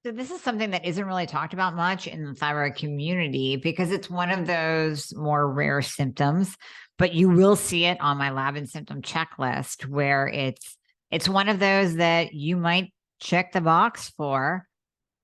So this is something that isn't really talked about much in the thyroid community because it's one of those more rare symptoms, but you will see it on my Lab and Symptom Checklist where it's one of those that you might check the box for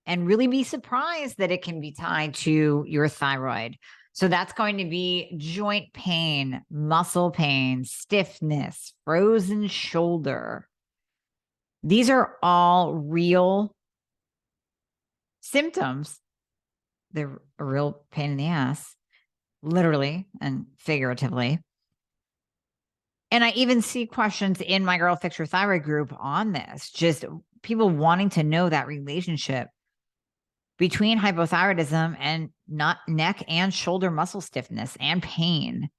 and really be surprised that it can be tied to your thyroid. So that's going to be joint pain, muscle pain, stiffness, frozen shoulder. These are all real symptoms. They're a real pain in the ass, literally and figuratively. And I even see questions in my Girl Fix Your Thyroid group on this, just people wanting to know that relationship between hypothyroidism and not neck and shoulder muscle stiffness and pain.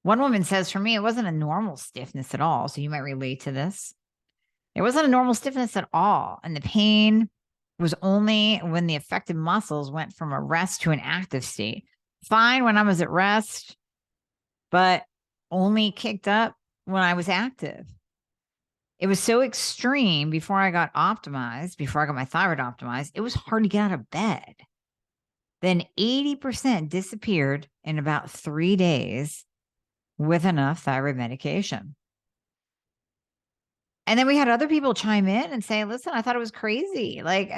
One woman says, for me, it wasn't a normal stiffness at all. So you might relate to this. It wasn't a normal stiffness at all. And the pain was only when the affected muscles went from a rest to an active state. Fine when I was at rest, but only kicked up when I was active. It was so extreme before I got optimized, before I got my thyroid optimized, it was hard to get out of bed. Then 80% disappeared in about 3 days with enough thyroid medication. And then we had other people chime in and say, listen, I thought it was crazy. Like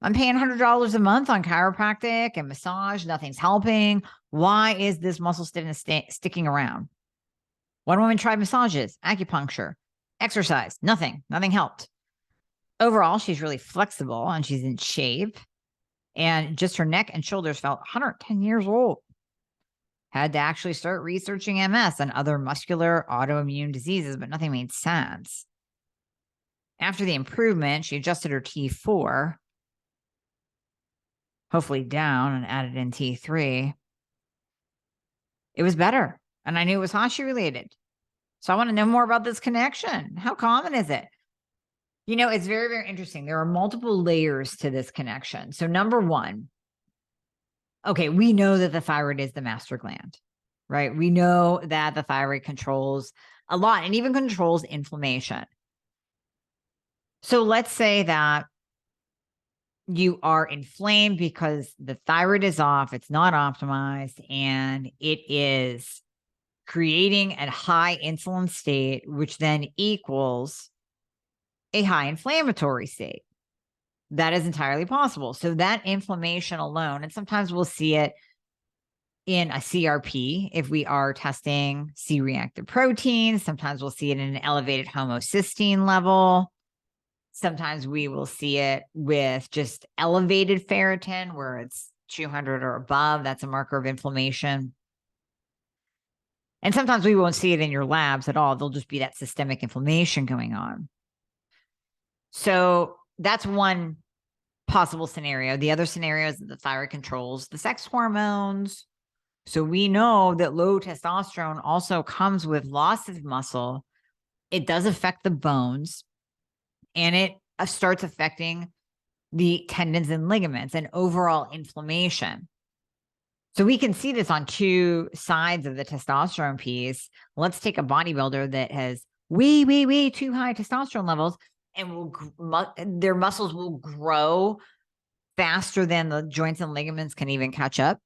I'm paying $100 a month on chiropractic and massage. Nothing's helping. Why is this muscle stiffness sticking around? One woman tried massages, acupuncture, exercise, nothing helped. Overall, she's really flexible and she's in shape. And just her neck and shoulders felt 110 years old. Had to actually start researching MS and other muscular autoimmune diseases, but nothing made sense. After the improvement, she adjusted her T4, hopefully down, and added in T3. It was better. And I knew it was Hashi related. So I want to know more about this connection. How common is it? You know, it's very, very interesting. There are multiple layers to this connection. So number one, okay, we know that the thyroid is the master gland, right? We know that the thyroid controls a lot and even controls inflammation. So let's say that you are inflamed because the thyroid is off, it's not optimized, and it is creating a high insulin state, which then equals a high inflammatory state. That is entirely possible. So that inflammation alone, and sometimes we'll see it in a CRP if we are testing C-reactive proteins. Sometimes we'll see it in an elevated homocysteine level. Sometimes we will see it with just elevated ferritin where it's 200 or above. That's a marker of inflammation. And sometimes we won't see it in your labs at all. There'll just be that systemic inflammation going on. So that's one possible scenario. The other scenario is that the thyroid controls the sex hormones. So we know that low testosterone also comes with loss of muscle. It does affect the bones, and it starts affecting the tendons and ligaments and overall inflammation. So we can see this on two sides of the testosterone piece. Let's take a bodybuilder that has way too high testosterone levels, and their muscles will grow faster than the joints and ligaments can even catch up.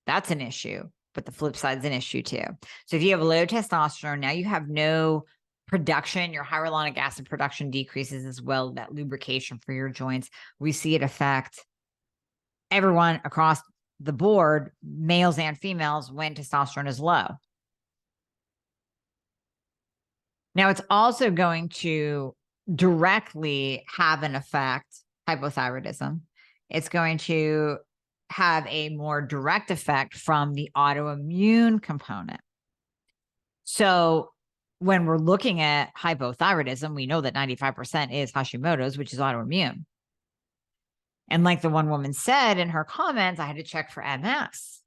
That's an issue, but the flip side is an issue too. So if you have low testosterone, now you have no production, your hyaluronic acid production decreases as well, that lubrication for your joints. We see it affect everyone across the board, males and females, when testosterone is low. Now, it's also going to directly have an effect, hypothyroidism. It's going to have a more direct effect from the autoimmune component. So when we're looking at hypothyroidism, we know that 95% is Hashimoto's, which is autoimmune. And like the one woman said in her comments, I had to check for MS.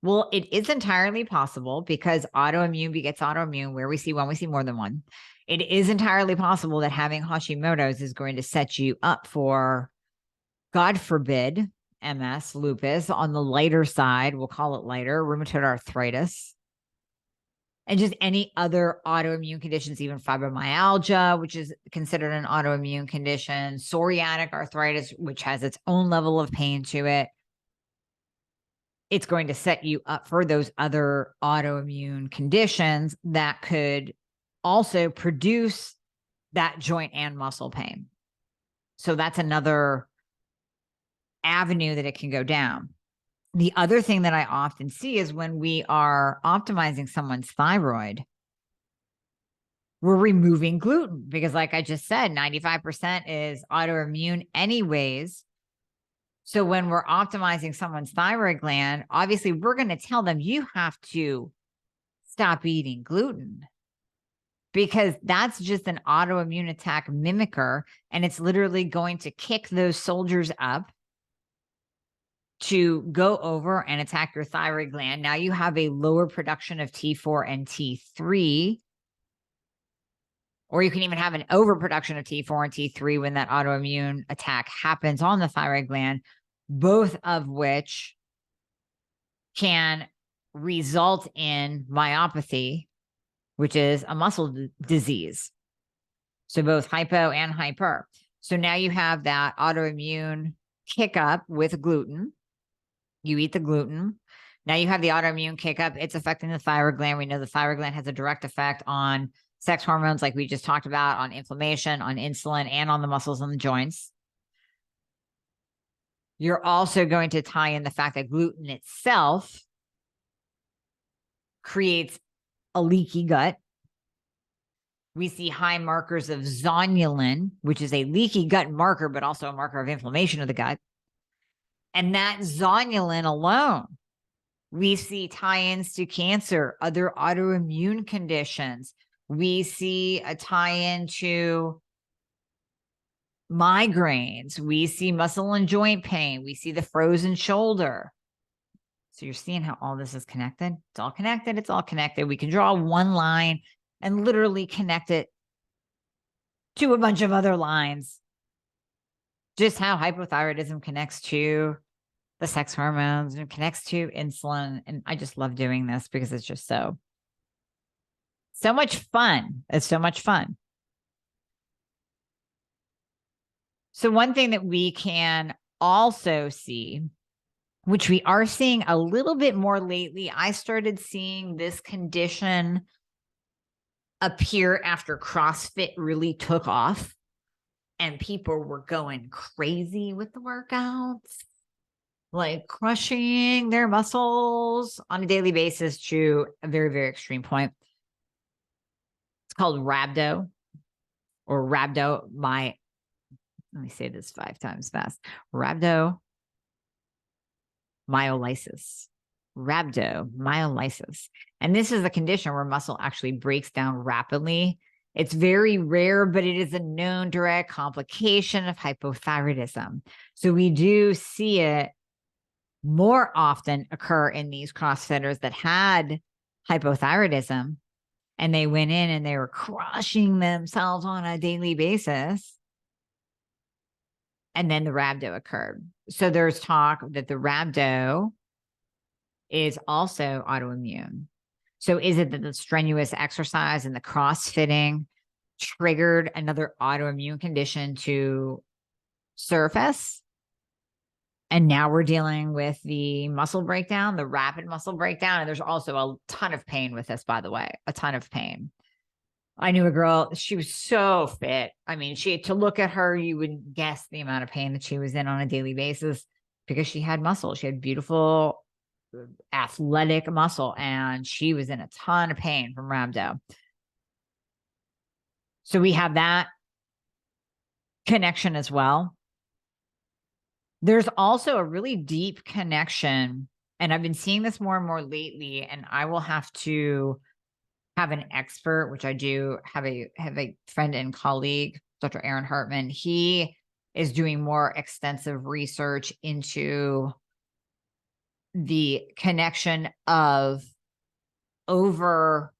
Well, it is entirely possible because autoimmune begets autoimmune. Where we see one, we see more than one. It is entirely possible that having Hashimoto's is going to set you up for, God forbid, MS, lupus. On the lighter side, we'll call it lighter, rheumatoid arthritis. and just any other autoimmune conditions, even fibromyalgia, which is considered an autoimmune condition, psoriatic arthritis, which has its own level of pain to it. It's going to set you up for those other autoimmune conditions that could also produce that joint and muscle pain. So that's another avenue that it can go down. The other thing that I often see is when we are optimizing someone's thyroid, we're removing gluten because, like I just said, 95% is autoimmune anyways. So when we're optimizing someone's thyroid gland, obviously we're going to tell them you have to stop eating gluten because that's just an autoimmune attack mimicker. And it's literally going to kick those soldiers up to go over and attack your thyroid gland. Now you have a lower production of T4 and T3, or you can even have an overproduction of T4 and T3 when that autoimmune attack happens on the thyroid gland, both of which can result in myopathy, which is a muscle disease. So both hypo and hyper. So now you have that autoimmune kick up with gluten. You eat the gluten. Now you have the autoimmune kick up. It's affecting the thyroid gland. We know the thyroid gland has a direct effect on sex hormones, like we just talked about, on inflammation, on insulin, and on the muscles and the joints. You're also going to tie in the fact that gluten itself creates a leaky gut. We see high markers of zonulin, which is a leaky gut marker, but also a marker of inflammation of the gut. And that zonulin alone, we see tie-ins to cancer, other autoimmune conditions. We see a tie-in to migraines. We see muscle and joint pain. We see the frozen shoulder. So you're seeing how all this is connected? It's all connected. It's all connected. We can draw one line and literally connect it to a bunch of other lines. Just how hypothyroidism connects to the sex hormones and connects to insulin. And I just love doing this because it's just so much fun. It's so much fun. So one thing that we can also see, which we are seeing a little bit more lately, I started seeing this condition appear after CrossFit really took off and people were going crazy with the workouts, like crushing their muscles on a daily basis to a very, very extreme point. It's called rhabdo or let me say this 5 times fast. Rhabdomyolysis. Rhabdomyolysis. And this is a condition where muscle actually breaks down rapidly. It's very rare, but it is a known direct complication of hypothyroidism. So we do see it more often occur in these CrossFitters that had hypothyroidism and they went in and they were crushing themselves on a daily basis. And then the rhabdo occurred. So there's talk that the rhabdo is also autoimmune. So is it that the strenuous exercise and the CrossFitting triggered another autoimmune condition to surface? And now we're dealing with the muscle breakdown, the rapid muscle breakdown. And there's also a ton of pain with this, by the way, a ton of pain. I knew a girl, she was so fit. I mean, to look at her, you would guess the amount of pain that she was in on a daily basis because she had muscle. She had beautiful, athletic muscle, and she was in a ton of pain from rhabdo. So we have that connection as well. There's also a really deep connection, and I've been seeing this more and more lately, and I will have to have an expert, which I do have a friend and colleague, Dr. Aaron Hartman. He is doing more extensive research into the connection of over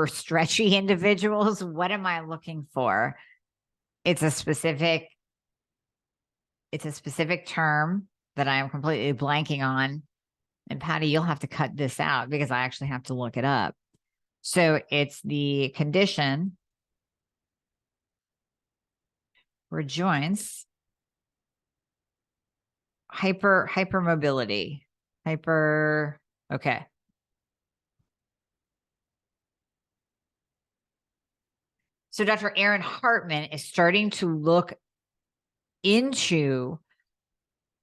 stretchy individuals. What am I looking for? It's a specific term that I am completely blanking on. And Patty, you'll have to cut this out because I actually have to look it up. So it's the condition where joints hypermobility. Okay. So Dr. Aaron Hartman is starting to look into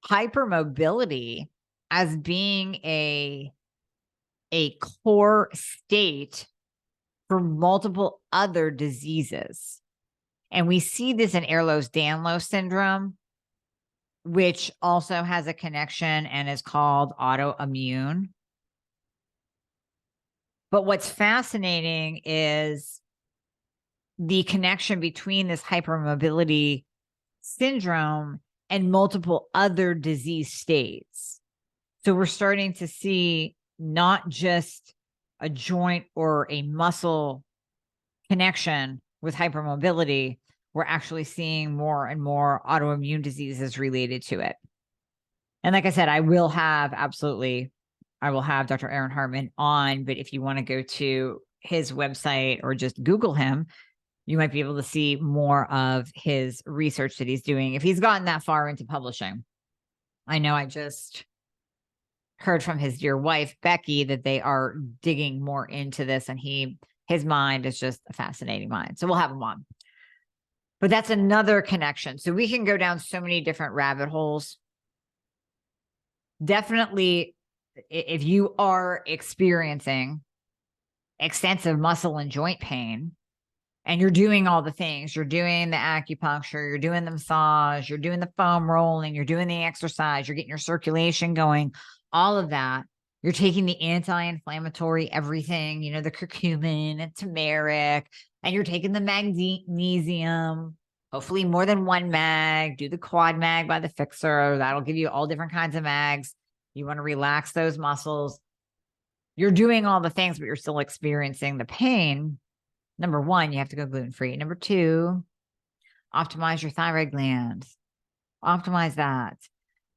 hypermobility as being a core state for multiple other diseases. And we see this in Ehlers-Danlos syndrome, which also has a connection and is called autoimmune. But what's fascinating is the connection between this hypermobility syndrome and multiple other disease states. So we're starting to see not just a joint or a muscle connection with hypermobility, we're actually seeing more and more autoimmune diseases related to it. And like I said, I will have Dr. Aaron Hartman on, but if you want to go to his website or just Google him, you might be able to see more of his research that he's doing if he's gotten that far into publishing. I know I just heard from his dear wife, Becky, that they are digging more into this, and his mind is just a fascinating mind. So we'll have him on. But that's another connection. So we can go down so many different rabbit holes. Definitely, if you are experiencing extensive muscle and joint pain, and you're doing all the things, you're doing the acupuncture, you're doing the massage, you're doing the foam rolling, you're doing the exercise, you're getting your circulation going, all of that, you're taking the anti-inflammatory everything, the curcumin and turmeric, and you're taking the magnesium, hopefully more than one mag, do the quad mag by the fixer. That'll give you all different kinds of mags. You want to relax those muscles. You're doing all the things, but you're still experiencing the pain. Number one, you have to go gluten-free. Number two, optimize your thyroid glands. Optimize that.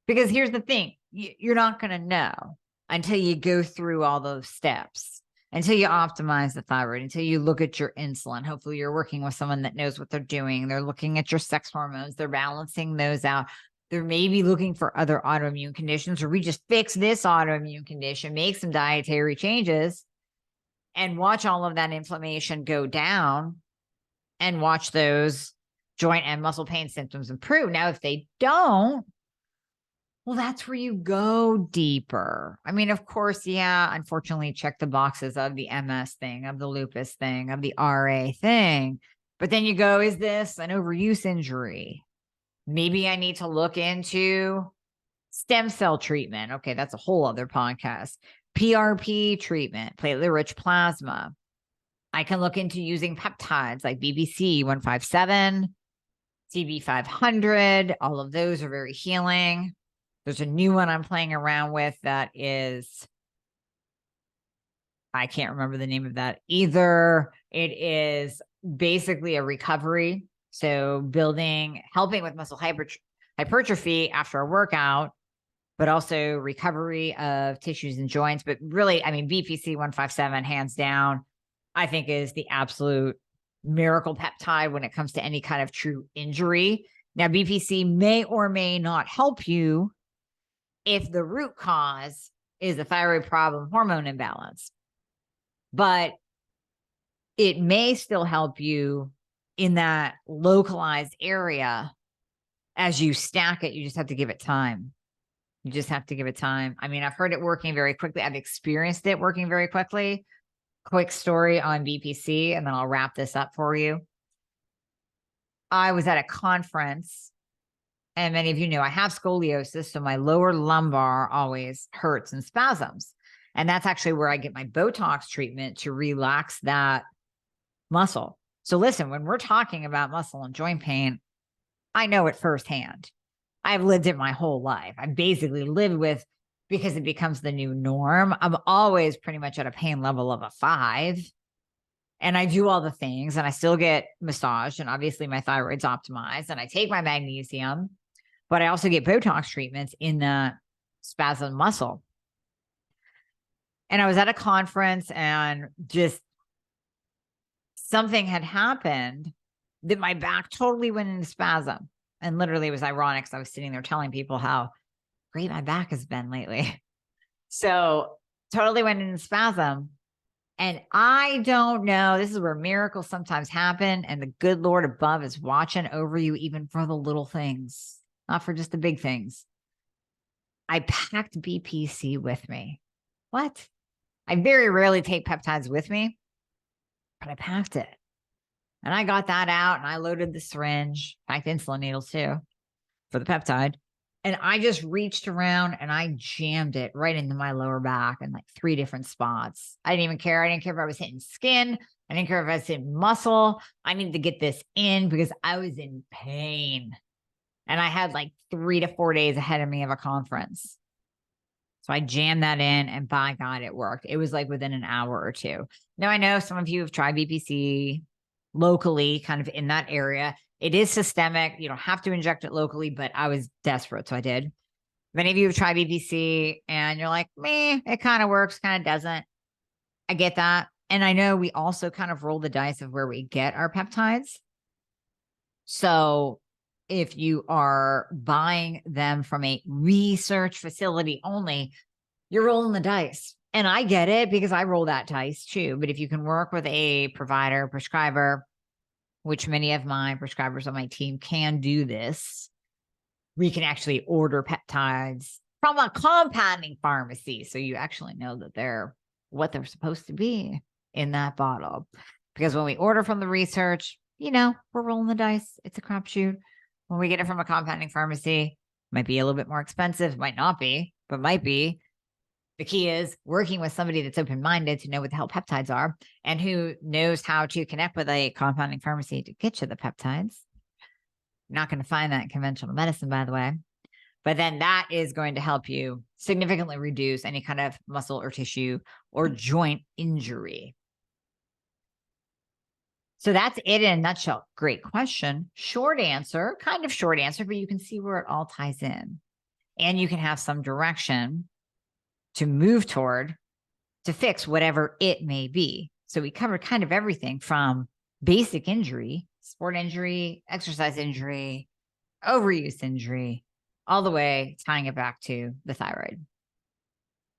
Because here's the thing, you're not going to know until you go through all those steps, until you optimize the thyroid, until you look at your insulin. Hopefully you're working with someone that knows what they're doing. They're looking at your sex hormones. They're balancing those out. They're maybe looking for other autoimmune conditions, or we just fix this autoimmune condition, make some dietary changes, and watch all of that inflammation go down and watch those joint and muscle pain symptoms improve. Now, if they don't, well, that's where you go deeper. I mean, of course, yeah, unfortunately, check the boxes of the MS thing, of the lupus thing, of the RA thing. But then you go, is this an overuse injury? Maybe I need to look into stem cell treatment. Okay, that's a whole other podcast. PRP treatment, platelet-rich plasma. I can look into using peptides like BBC 157, CB500. All of those are very healing. There's a new one I'm playing around with that is, I can't remember the name of that either. It is basically a recovery. So helping with muscle hypertrophy after a workout, but also recovery of tissues and joints. But really, I mean, BPC 157, hands down, I think is the absolute miracle peptide when it comes to any kind of true injury. Now, BPC may or may not help you if the root cause is a thyroid problem, hormone imbalance, but it may still help you in that localized area. As you stack it, you just have to give it time. You just have to give it time. I mean, I've heard it working very quickly. I've experienced it working very quickly. Quick story on BPC, and then I'll wrap this up for you. I was at a conference, and many of you know I have scoliosis, so my lower lumbar always hurts and spasms. And that's actually where I get my Botox treatment to relax that muscle. So listen, when we're talking about muscle and joint pain, I know it firsthand. I've lived it my whole life. I basically lived with, because it becomes the new norm. I'm always pretty much at a pain level of a 5. And I do all the things, and I still get massaged, and obviously my thyroid's optimized, and I take my magnesium, but I also get Botox treatments in the spasm muscle. And I was at a conference and just something had happened that my back totally went into spasm. And literally it was ironic because I was sitting there telling people how great my back has been lately. So totally went into spasm. And I don't know, this is where miracles sometimes happen. And the good Lord above is watching over you, even for the little things, not for just the big things. I packed BPC with me. What? I very rarely take peptides with me, but I packed it. And I got that out and I loaded the syringe, packed insulin needles too for the peptide. And I just reached around and I jammed it right into my lower back in like 3 different spots. I didn't even care. I didn't care if I was hitting skin. I didn't care if I was hitting muscle. I needed to get this in because I was in pain. And I had like 3 to 4 days ahead of me of a conference. So I jammed that in and by God, it worked. It was like within an hour or 2. Now I know some of you have tried BPC locally, kind of in that area. It is systemic. You don't have to inject it locally, but I was desperate, so I did. Many of you have tried BPC and you're like, me, it kind of works, kind of doesn't. I get that. And I know we also kind of roll the dice of where we get our peptides. So if you are buying them from a research facility only, you're rolling the dice. And I get it because I roll that dice too. But if you can work with a provider, prescriber, which many of my prescribers on my team can do this, we can actually order peptides from a compounding pharmacy. So you actually know that they're what they're supposed to be in that bottle. Because when we order from the research, we're rolling the dice. It's a crapshoot. When we get it from a compounding pharmacy, might be a little bit more expensive, might not be, but might be. The key is working with somebody that's open-minded to know what the hell peptides are and who knows how to connect with a compounding pharmacy to get you the peptides. You're not going to find that in conventional medicine, by the way. But then that is going to help you significantly reduce any kind of muscle or tissue or joint injury. So that's it in a nutshell. Great question. Short answer, kind of short answer, but you can see where it all ties in. And you can have some direction to move toward to fix whatever it may be. So we covered kind of everything from basic injury, sport injury, exercise injury, overuse injury, all the way tying it back to the thyroid.